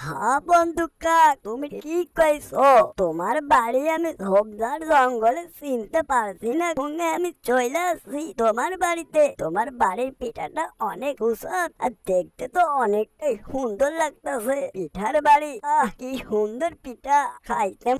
হ্যাঁ বন্ধু কাক, তুমি ঠিক কইছো। তোমার বাড়ি আমি ঝোপঝাড় জঙ্গলে চিনতে পারছি না, সঙ্গে আমি চলে আসছি তোমার বাড়িতে। তোমার বাড়ির পিঠাটা অনেক সুস্বাদ আর দেখতে তো অনেকটাই সুন্দর লাগতেছে। পিঠার বাড়ি, কি সুন্দর পিঠা খাইতে।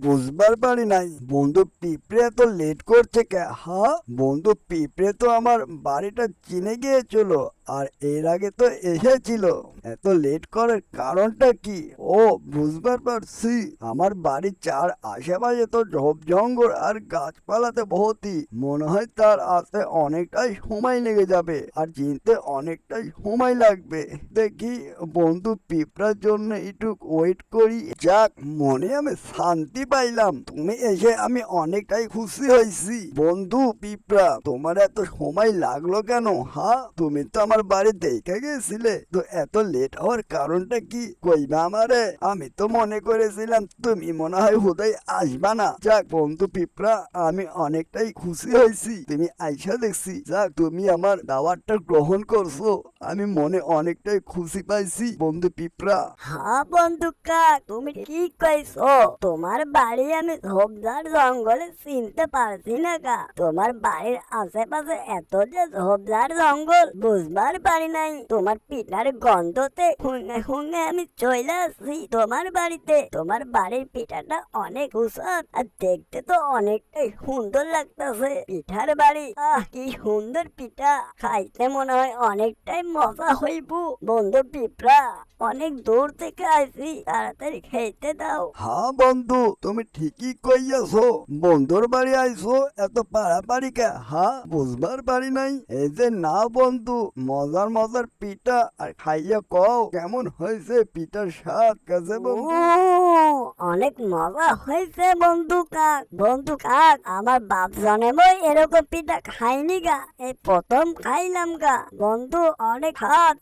বুঝবার পারি নাই বন্ধু পিঁপড়ে এত লেট করছে কে? হ্যাঁ বন্ধু পিঁপড়ে তো আমার বাড়িটা চিনে গিয়েছিল আর এর আগে তো এসেছিল। এত লেট করার কারণটা কি? ও, বুঝবার পারছি। আমার বাড়ির চার আশেপাশে তো ঝোপ জঙ্গল আর গাছপালাতে ভর্তি। মনে হয় তার আসতে অনেকটাই সময় লেগে যাবে আর চিনতে অনেকটাই সময় লাগবে। দেখি বন্ধু পিঁপড়ার জন্য একটু ওয়েট করি। যাক, মনে আমি শান্তি পাইলাম। তুমি এসে আমি অনেকটাই খুশি হয়েছি। বন্ধু পিঁপড়া, তোমার এত সময় লাগলো কেন? হ্যাঁ, তুমি তো আমার বাড়ি দেখে গেছিলে, তো এত লেট হওয়ার কারণটা কি কইবা আমারে? আমি তো মনে করেছিলাম তুমি মনে হয় হুদাই আসবা না। যাক বন্ধু পিঁপড়া, আমি অনেকটাই খুশি হয়েছি তুমি আইসা দেখছি। যাক, তুমি আমার দাওয়াতটা গ্রহণ করছো, আমি মনে অনেকটাই খুশি পাইছি বন্ধু পিঁপড়া। হ্যাঁ বন্ধু কাক, তুমি ঠিক কইছো। তোমার বাড়ি আমি ঝোপঝাড় জঙ্গলে চিনতে পারছি না কা। তোমার বাড়ির আশেপাশে এত যে ঝোপঝাড় জঙ্গল বুঝবার পারি নাই। তোমার পিঠার গন্ধতে শুনে শুনে আমি চলে আসছি তোমার বাড়িতে। তোমার বাড়ির পিঠাটা অনেক সুস্বাদ আর দেখতে তো অনেকটাই সুন্দর লাগতেছে। পিঠার বাড়ি, কি সুন্দর পিঠা খাইতে মনে হয় অনেকটাই মজা হইব। বন্ধু পিঁপড়া, অনেক দূর থেকে আইছি, তাড়াতাড়ি খেতে দাও। হ্যাঁ বন্ধু, তুমি ঠিকই কইয়াছো। বন্ধুর বাড়ি আইছো এত পাড়াপাড়ি কে? হ্যাঁ, বুঝবার পারি নাই। এই যে না বন্ধু, মজার মজার পিঠা আর খাইয়া কও কেমন হয়েছে পিঠার স্বাদ কাছে বন্ধু? অনেক মজা হয়েছে বন্ধু কাক। বন্ধু কাক, আমার বাপ জন্মেও এরকম পিঠা খাইনি গা, এই প্রথম খাইলাম গা। বন্ধু অনেক স্বাদ,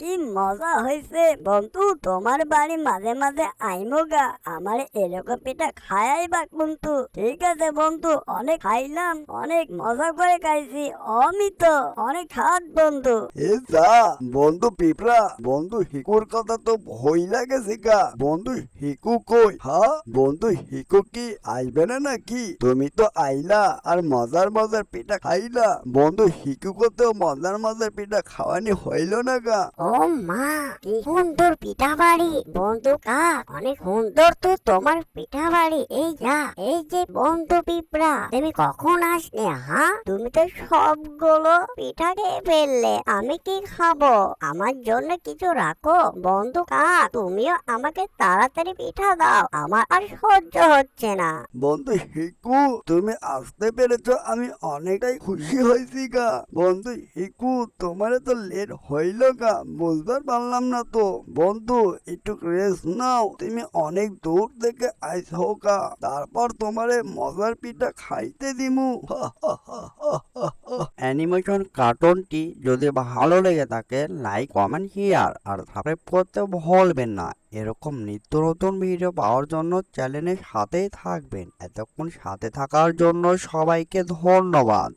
কি মজা হয়েছে। বন্ধু তোমার বাড়ি মাঝে মাঝে আইমো গা, আমার এরকম পিঠা খাইবা কিন্তু। ঠিক আছে বন্ধু, অনেক খাইলাম, অনেক মজা করে খাইছি। অমিত অনেক স্বাদ বন্ধু। এ যা বন্ধু পিঁপড়া, বন্ধু হিকুর কথা তো ভয় লাগেছে গা। বন্ধু হিকু কই? হ্যাঁ বন্ধু হিকু কি আইবে না নাকি? তুমি তো আইলা আর মজার মজার পিঠা খাইলা, বন্ধু হিকুকে তো মজার মজার পিঠা খাওয়ানি হইল না গা। ও মা, কি সুন্দর পিঠা বাড়ি। বন্ধু কাক, অনেক সুন্দর তো তোমার পিঠা বাড়ি। এই যা, এই যে বন্ধু পিঁপড়া, তুমি কখন আসলে? হ্যাঁ, তুমি তো সবগুলো পিঠা খেয়ে ফেললে, আমি কি খাবো? আমার জন্য কিছু রাখো। বন্ধু কাক, তুমিও আমাকে তাড়াতাড়ি পিঠা দাও, আমার আর সহ্য হচ্ছে না। বন্ধু হিকু, তুমি আসতে পেরেছো, আমি অনেকটাই খুশি হয়েছি গা। বন্ধু হিকু, তোমার তো লেট হইল গা, বুঝবার পারলাম না তো। বন্ধু একটু রেস্ট নাও, তুমি অনেক দূর থেকে আইসো গা, তারপর তোমারে মজার পিঠা খাইতে দিমু। অ্যানিমেশন কার্টুনটি যদি ভালো লেগে থাকে, লাইক কমেন্ট শেয়ার আর সাবস্ক্রাইব করতে ভুলবেন না। এরকম নিত্য নতুন ভিডিও পাওয়ার জন্য চ্যানেলের সাথেই থাকবেন। এতক্ষণ সাথে থাকার জন্য সবাইকে ধন্যবাদ।